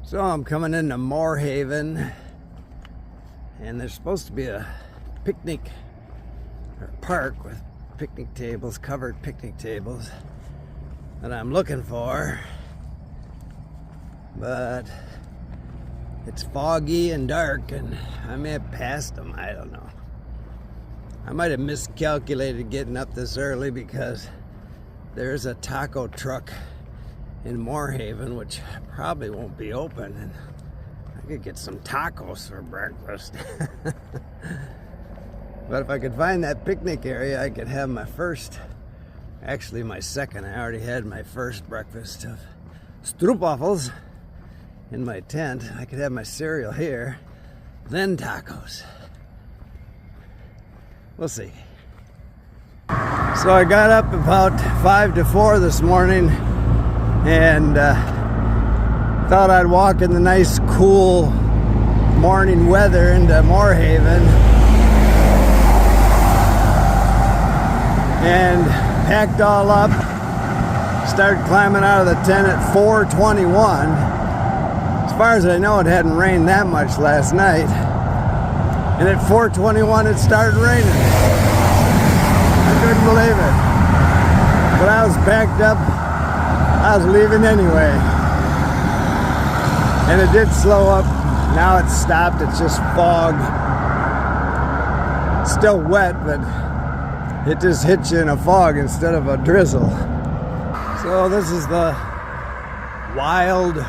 So I'm coming into Moorhaven, and there's supposed to be a picnic or park with picnic tables, covered picnic tables, that I'm looking for, but it's foggy and dark, and I may have passed them. I don't know. I might have miscalculated getting up this early because there's a taco truck in Moorhaven, which probably won't be open, and I could get some tacos for breakfast. But if I could find that picnic area, I could have my first, actually my second. I already had my first breakfast of stroopwafels in my tent. I could have my cereal here, then tacos. We'll see. So I got up about 5 to 4 this morning and thought I'd walk in the nice cool morning weather into Moorhaven, and packed all up, started climbing out of the tent at 4:21. As far as I know, it hadn't rained that much last night, and at 4:21 it started raining. I couldn't believe it, but I was packed up. I was leaving anyway, and it did slow up. Now it's stopped. It's just fog. It's still wet, but it just hits you in a fog instead of a drizzle. So this is the wild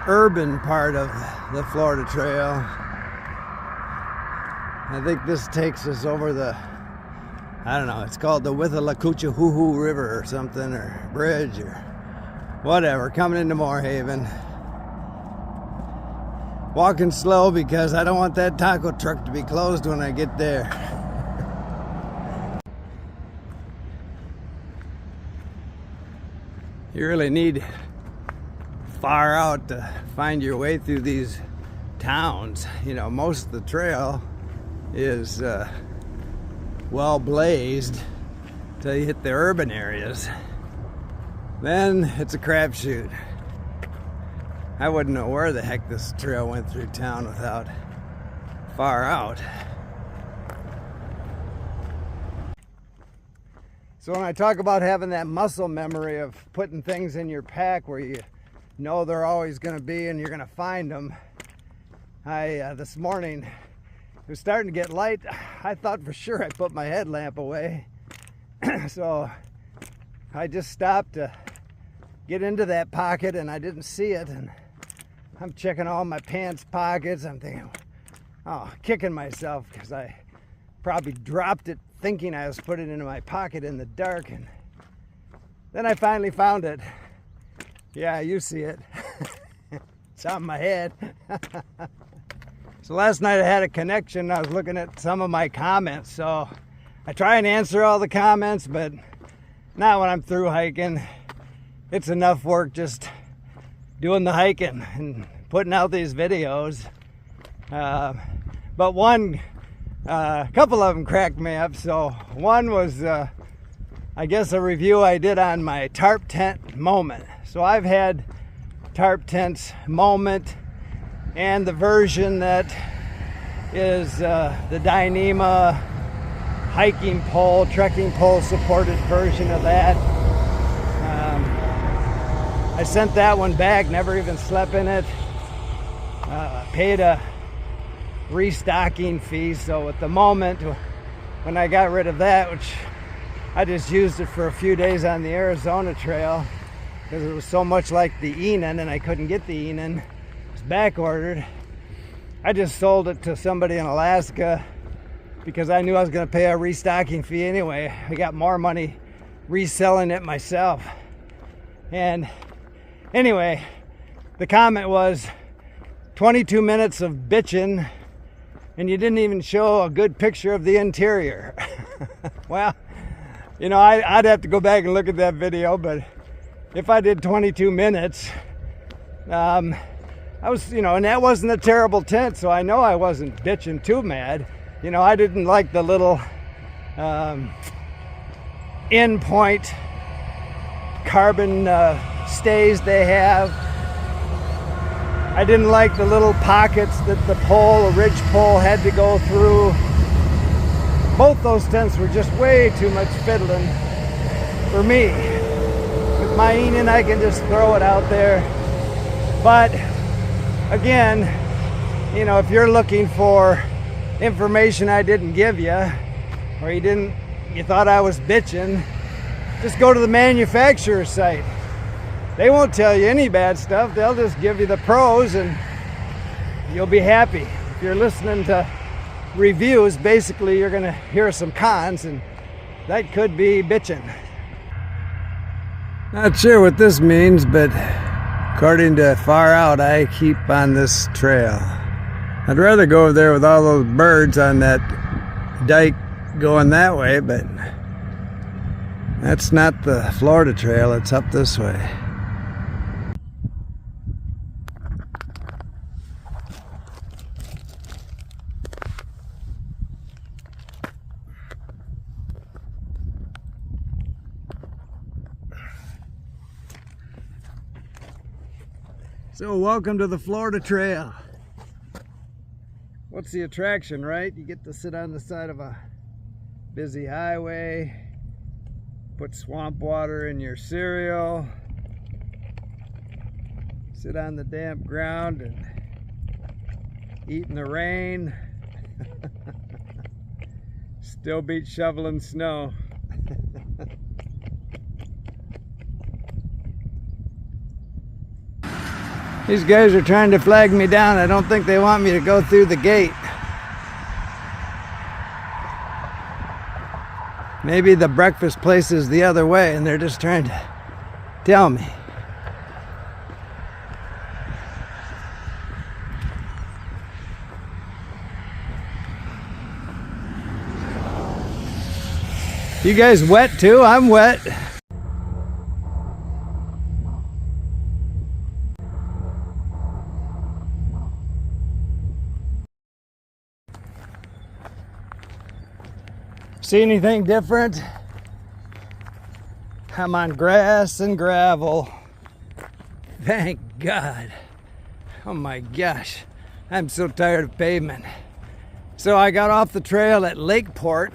urban part of the Florida Trail. I think this takes us over the, I don't know, it's called the Withlacoochee River or something, or bridge or whatever, coming into Moorhaven. Walking slow because I don't want that taco truck to be closed when I get there. You really need far out to find your way through these towns. You know, most of the trail is well blazed till you hit the urban areas. Then it's a crapshoot. I wouldn't know where the heck this trail went through town without far out. So when I talk about having that muscle memory of putting things in your pack where you know they're always going to be and you're going to find them, this morning, it was starting to get light. I thought for sure I put my headlamp away. So I just stopped to get into that pocket and I didn't see it. And I'm checking all my pants pockets. I'm thinking, oh, kicking myself because I probably dropped it thinking I was putting it into my pocket in the dark. And then I finally found it. Yeah, you see it. It's on my head. So last night I had a connection. I was looking at some of my comments. So I try and answer all the comments, but not when I'm through hiking. It's enough work just doing the hiking and putting out these videos. But a couple of them cracked me up. So one was, I guess, a review I did on my tarp tent moment. So I've had tarp tents moment and the version that is the Dyneema hiking pole, trekking pole supported version of that. I sent that one back, never even slept in it. Paid a restocking fee. So at the moment when I got rid of that, which I just used it for a few days on the Arizona trail because it was so much like the Enon and I couldn't get the Enon, it was back ordered. I just sold it to somebody in Alaska because I knew I was going to pay a restocking fee anyway. I got more money reselling it myself. And anyway, the comment was 22 minutes of bitching and you didn't even show a good picture of the interior. Well, you know, I'd have to go back and look at that video, but if I did 22 minutes, I was, you know, and that wasn't a terrible tent, so I know I wasn't bitching too mad. You know, I didn't like the little end point carbon stays they have. I didn't like the little pockets that the ridge pole had to go through. Both those tents were just way too much fiddling for me. With my Enian, I can just throw it out there. But again, you know, if you're looking for information I didn't give you, or you thought I was bitching, just go to the manufacturer's site. They won't tell you any bad stuff. They'll just give you the pros and you'll be happy. If you're listening to reviews, basically you're gonna hear some cons, and that could be bitching. Not sure what this means, but according to Far Out, I keep on this trail. I'd rather go over there with all those birds on that dike going that way, but that's not the Florida trail. It's up this way. So welcome to the Florida Trail. What's the attraction, right? You get to sit on the side of a busy highway, put swamp water in your cereal, sit on the damp ground and eat in the rain. Still beat shoveling snow. These guys are trying to flag me down. I don't think they want me to go through the gate. Maybe the breakfast place is the other way and they're just trying to tell me. You guys wet too? I'm wet. See anything different? I'm on grass and gravel. Thank God. Oh my gosh, I'm so tired of pavement. So I got off the trail at Lakeport,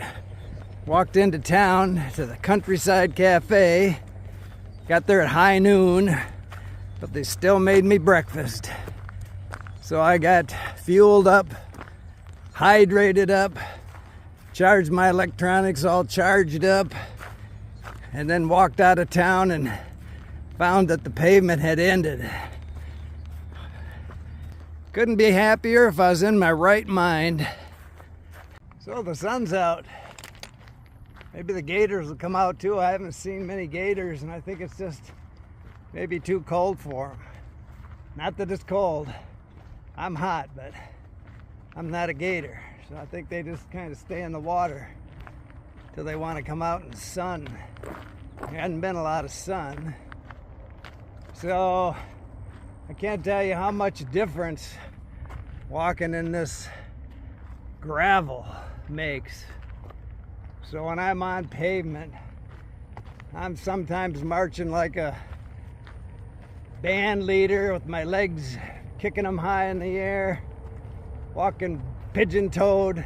walked into town to the Countryside Cafe, got there at high noon, but they still made me breakfast. So I got fueled up, hydrated up, charged my electronics all charged up, and then walked out of town and found that the pavement had ended. Couldn't be happier if I was in my right mind. So the sun's out. Maybe the gators will come out too. I haven't seen many gators, and I think it's just maybe too cold for them. Not that it's cold. I'm hot, but I'm not a gator. So I think they just kind of stay in the water till they want to come out in the sun. There hasn't been a lot of sun. So I can't tell you how much difference walking in this gravel makes. So when I'm on pavement, I'm sometimes marching like a band leader with my legs kicking them high in the air, walking pigeon-toed,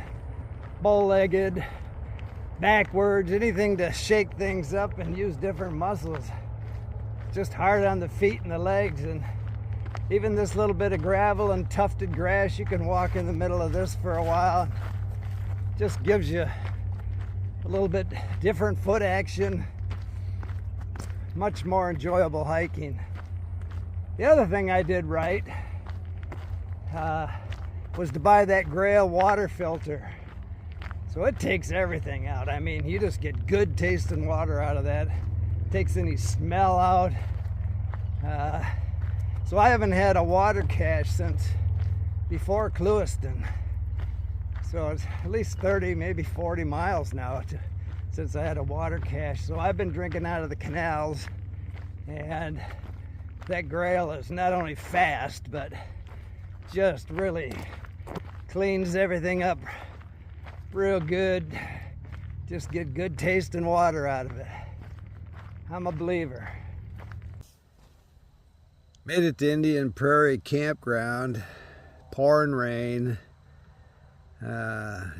bow-legged, backwards, anything to shake things up and use different muscles. Just hard on the feet and the legs, and even this little bit of gravel and tufted grass, you can walk in the middle of this for a while. Just gives you a little bit different foot action, much more enjoyable hiking. The other thing I did right was to buy that Grail water filter. So it takes everything out. I mean, you just get good tasting water out of that. Takes any smell out. So I haven't had a water cache since before Clewiston. So it's at least 30, maybe 40 miles now since I had a water cache. So I've been drinking out of the canals, and that Grail is not only fast, but just really cleans everything up real good. Just get good tasting water out of it. I'm a believer. Made it to Indian Prairie Campground. Pouring rain.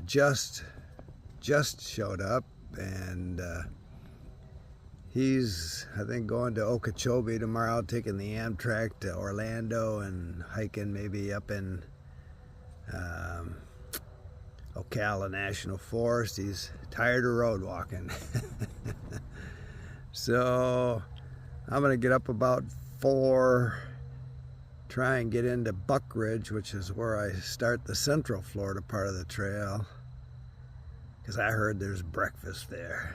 Just showed up, and he's, I think, going to Okeechobee tomorrow, taking the Amtrak to Orlando and hiking maybe up in Ocala National Forest. He's tired of road walking. So I'm gonna get up about 4, try and get into Buck Ridge, which is where I start the Central Florida part of the trail, because I heard there's breakfast there.